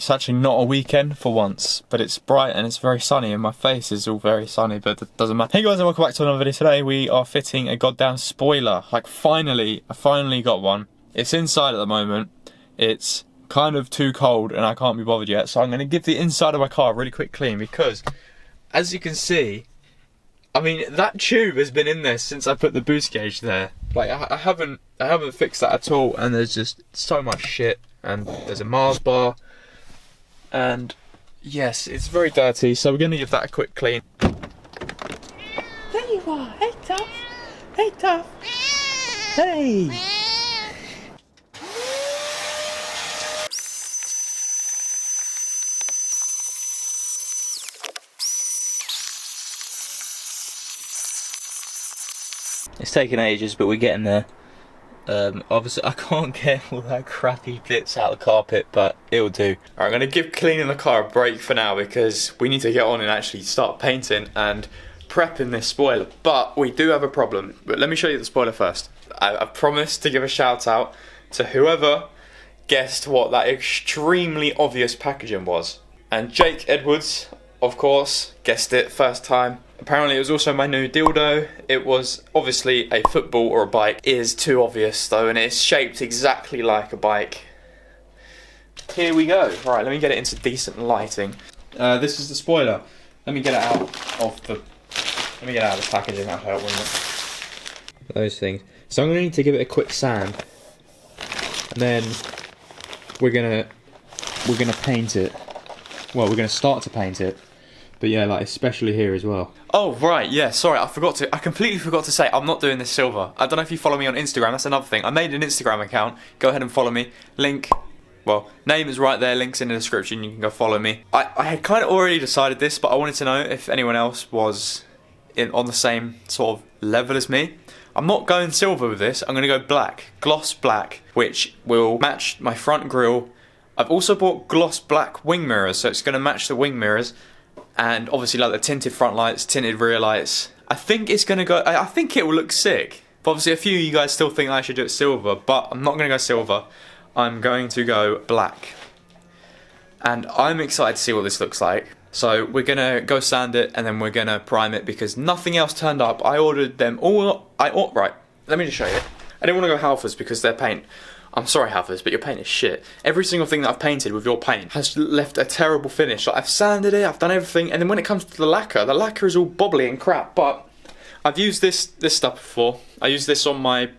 It's actually not a weekend for once, but it's bright and it's very sunny and my face is all very sunny, but it doesn't matter. Hey guys, and welcome back to another video. Today we are fitting a goddamn spoiler. Like I finally got one. It's inside at the moment. It's kind of too cold and I can't be bothered yet, so I'm going to give the inside of my car a really quick clean because, as you can see, I mean, that tube has been in there since I put the boost gauge there. Like, I haven't fixed that at all, and there's just so much shit, and there's a Mars bar, and yes, it's very dirty, so we're going to give that a quick clean. There you are, hey Tough, hey Tough, hey! It's taking ages, but we're getting there. Obviously, I can't get all that crappy bits out of the carpet, but it'll do. Alright, I'm going to give cleaning the car a break for now because we need to get on and actually start painting and prepping this spoiler. But we do have a problem. But let me show you the spoiler first. I promised to give a shout out to whoever guessed what that extremely obvious packaging was. And Jake Edwards, of course, guessed it first time. Apparently it was also my new dildo. It was obviously a football or a bike. It is too obvious though, and it's shaped exactly like a bike. Here we go. Right, let me get it into decent lighting. This is the spoiler. Let me get it out of the packaging. That'll help, wouldn't it? Those things. So I'm gonna need to give it a quick sand, and then we're gonna paint it. Well, we're gonna start to paint it. But yeah, like especially here as well. Oh right, yeah, sorry, I completely forgot to say I'm not doing this silver. I don't know if you follow me on Instagram, that's another thing. I made an Instagram account, go ahead and follow me. Link, well, name is right there, links in the description, you can go follow me. I had kind of already decided this, but I wanted to know if anyone else was on the same sort of level as me. I'm not going silver with this, I'm gonna go black, gloss black, which will match my front grille. I've also bought gloss black wing mirrors, so it's gonna match the wing mirrors. And obviously like the tinted front lights, tinted rear lights. I think it's gonna go, I think it will look sick. But obviously a few of you guys still think I should do it silver, but I'm not gonna go silver. I'm going to go black. And I'm excited to see what this looks like. So we're gonna go sand it and then we're gonna prime it because nothing else turned up. I ordered them all, right, let me just show you. I didn't wanna go Halfords because their paint, I'm sorry Halfords, but your paint is shit. Every single thing that I've painted with your paint has left a terrible finish. Like, I've sanded it, I've done everything, and then when it comes to the lacquer is all bobbly and crap, but I've used this stuff before. I used this on my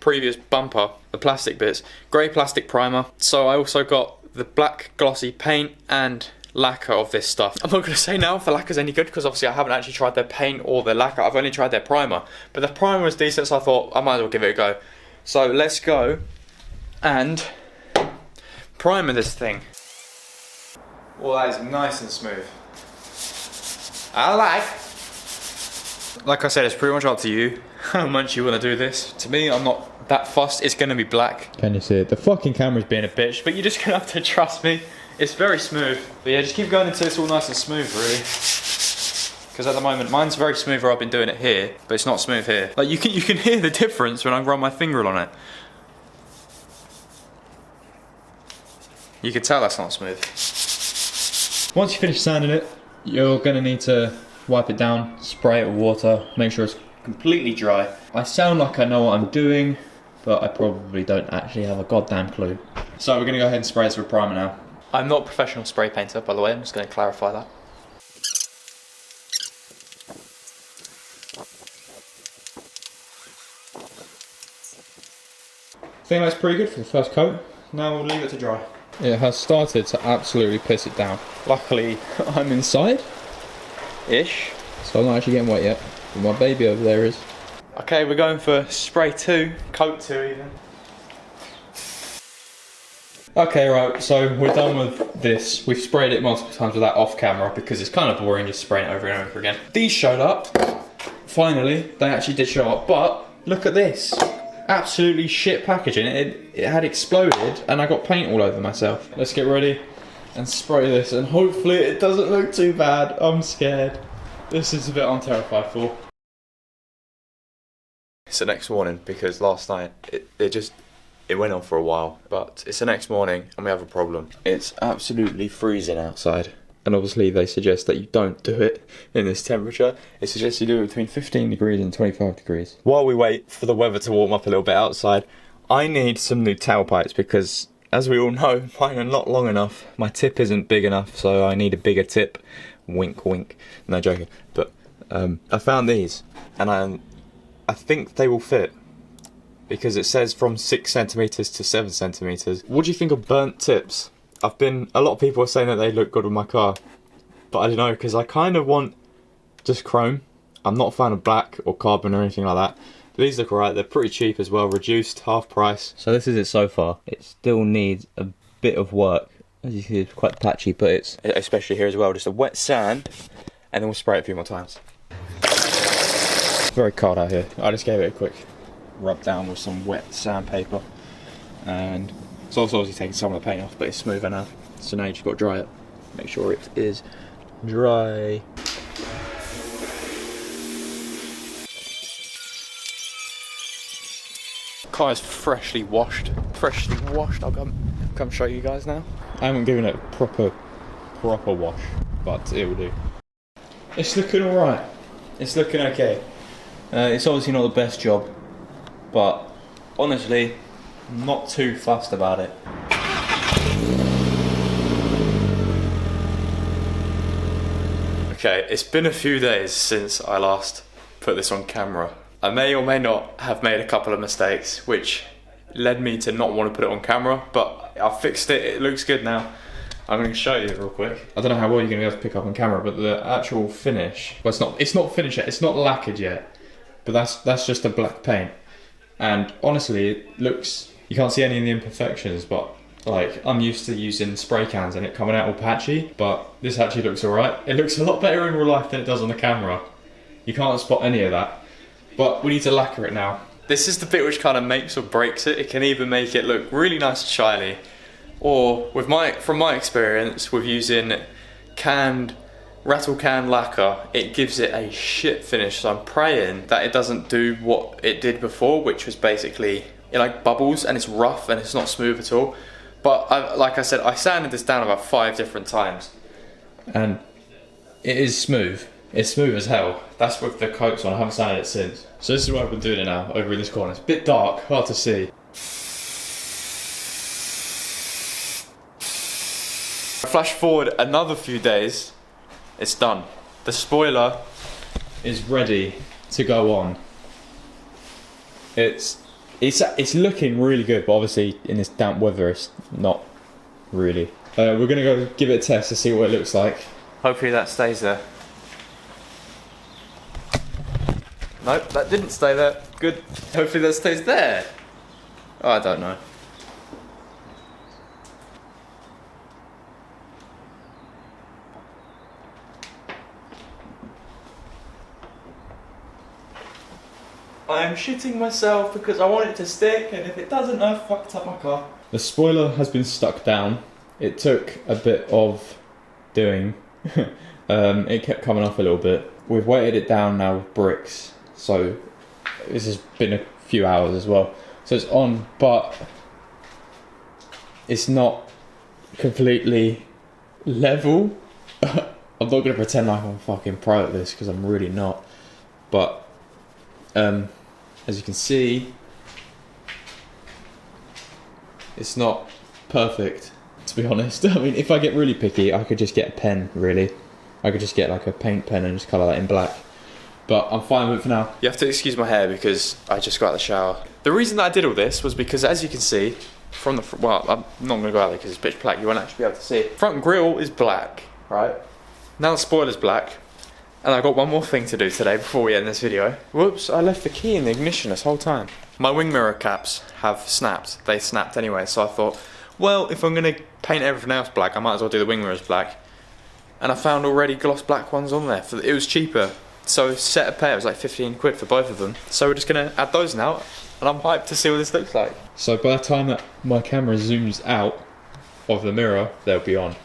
previous bumper, the plastic bits. Grey plastic primer. So I also got the black glossy paint and lacquer of this stuff. I'm not going to say now if the lacquer's any good because obviously I haven't actually tried their paint or their lacquer. I've only tried their primer. But the primer was decent, so I thought I might as well give it a go. So let's go and primer this thing. Well, that is nice and smooth. Like I said, it's pretty much up to you how much you want to do this. To me, I'm not that fussed. It's going to be black. Can you see it? The fucking camera's being a bitch, but you're just going to have to trust me. It's very smooth. But yeah, just keep going until it's all nice and smooth, really. Because at the moment, mine's very smooth where I've been doing it here, but it's not smooth here. Like, you can hear the difference when I run my finger on it. You can tell that's not smooth. Once you finish sanding it, you're going to need to wipe it down, spray it with water, make sure it's completely dry. I sound like I know what I'm doing, but I probably don't actually have a goddamn clue. So we're going to go ahead and spray this with primer now. I'm not a professional spray painter, by the way, I'm just going to clarify that. I think that's pretty good for the first coat. Now we'll leave it to dry. It has started to absolutely piss it down. Luckily, I'm inside-ish, so I'm not actually getting wet yet, but my baby over there is. Okay, we're going for spray 2, coat 2 even. Okay, right, so we're done with this. We've sprayed it multiple times with that off camera because it's kind of boring just spraying it over and over again. These showed up. Finally, they actually did show up, but look at this. Absolutely shit packaging. It had exploded and I got paint all over myself. Let's get ready and spray this and hopefully it doesn't look too bad. I'm scared. This is a bit I'm terrified for. It's the next warning because last night it it went on for a while, but it's the next morning and we have a problem. It's absolutely freezing outside. And obviously they suggest that you don't do it in this temperature. It suggests you do it between 15 degrees and 25 degrees. While we wait for the weather to warm up a little bit outside, I need some new tailpipes because, as we all know, mine are not long enough. My tip isn't big enough, so I need a bigger tip. Wink, wink. No, joking. But I found these, and I think they will fit because it says from 6 centimeters to 7 centimeters. What do you think of burnt tips? A lot of people are saying that they look good with my car, but I don't know, because I kind of want just chrome. I'm not a fan of black or carbon or anything like that. But these look alright, they're pretty cheap as well, reduced, half price. So this is it so far. It still needs a bit of work. As you see, it's quite patchy, but it's, especially here as well, just a wet sand, and then we'll spray it a few more times. It's very cold out here. I just gave it a quick rub down with some wet sandpaper, and it's also obviously taking some of the paint off, but it's smoother now. So now you just got to dry it. Make sure it is dry. Car is freshly washed. I'll come show you guys now. I haven't given it a proper wash, but it will do. It's looking alright. It's looking okay. It's obviously not the best job, but honestly, not too fussed about it. Okay, it's been a few days since I last put this on camera. I may or may not have made a couple of mistakes, which led me to not want to put it on camera, but I fixed it. It looks good now. I'm going to show you real quick. I don't know how well you're going to be able to pick up on camera, but the actual finish, well, it's not finished yet, it's not lacquered yet, but that's just a black paint. And honestly, it looks, you can't see any of the imperfections, but like, I'm used to using spray cans and it coming out all patchy, but this actually looks alright. It looks a lot better in real life than it does on the camera. You can't spot any of that, but we need to lacquer it now. This is the bit which kind of makes or breaks it. It can either make it look really nice and shiny, or from my experience with using rattle can lacquer, it gives it a shit finish. So I'm praying that it doesn't do what it did before, which was basically it like bubbles and it's rough and it's not smooth at all. But like I said, I sanded this down about 5 different times, and it is smooth. It's smooth as hell. That's with the coats on. I haven't sanded it since. So this is what I've been doing it now, over in this corner. It's a bit dark, hard to see. Flash forward another few days, it's done. The spoiler is ready to go on. It's looking really good, but obviously in this damp weather it's not really. We're gonna go give it a test to see what it looks like. Hopefully that stays there. Nope, that didn't stay there. Good. Hopefully that stays there. Oh, I don't know. I am shitting myself because I want it to stick, and if it doesn't, I've fucked up my car. The spoiler has been stuck down. It took a bit of doing. It kept coming off a little bit. We've weighted it down now with bricks, so this has been a few hours as well. So it's on, but it's not completely level. I'm not going to pretend like I'm fucking pro at this because I'm really not. But as you can see, it's not perfect, to be honest. I mean, if I get really picky, I could just get a pen, really. I could just get like a paint pen and just colour that in black. But I'm fine with it for now. You have to excuse my hair because I just got out of the shower. The reason that I did all this was because, as you can see, from the well, I'm not going to go out there because it's pitch black. You won't actually be able to see it. Front grille is black, right? Now the spoiler's black. And I've got one more thing to do today before we end this video. Whoops, I left the key in the ignition this whole time. My wing mirror caps have snapped. They snapped anyway, so I thought, well, if I'm going to paint everything else black, I might as well do the wing mirrors black. And I found already gloss black ones on there. It was cheaper. So set a pair, it was like 15 quid for both of them. So we're just going to add those now, and I'm hyped to see what this looks like. So by the time that my camera zooms out of the mirror, they'll be on.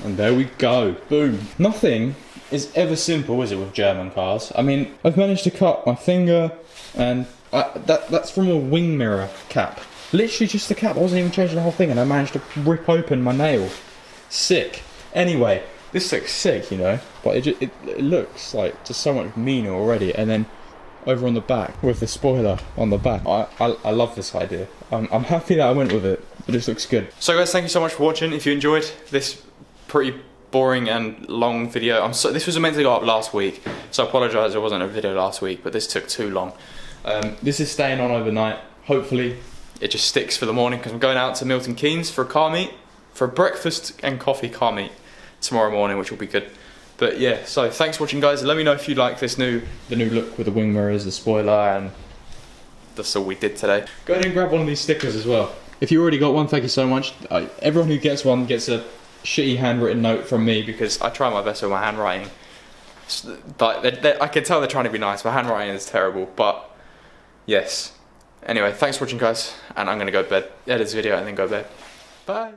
And there we go, boom. Nothing is ever simple, is it, with German cars? I mean, I've managed to cut my finger, and That's from a wing mirror cap. Literally just the cap. I wasn't even changing the whole thing, and I managed to rip open my nail. Sick. Anyway, this looks sick, you know, but it looks like just so much meaner already. And then over on the back with the spoiler on the back, I love this idea. I'm happy that I went with it. It just looks good. So guys, thank you so much for watching. If you enjoyed this pretty boring and long video, this was meant to go up last week, so I apologise there wasn't a video last week, but this took too long. This is staying on overnight. Hopefully it just sticks for the morning, because I'm going out to Milton Keynes for a car meet, for a breakfast and coffee car meet tomorrow morning, which will be good. But yeah, so thanks for watching guys. Let me know if you like this the new look with the wing mirrors, the spoiler, and that's all we did today. Go ahead and grab one of these stickers as well. If you already got one, thank you so much. Everyone who gets one gets a shitty handwritten note from me, because I try my best with my handwriting. But I can tell they're trying to be nice. My handwriting is terrible, but yes. Anyway, thanks for watching guys, and I'm gonna go to bed, edit this video and then go to bed. Bye.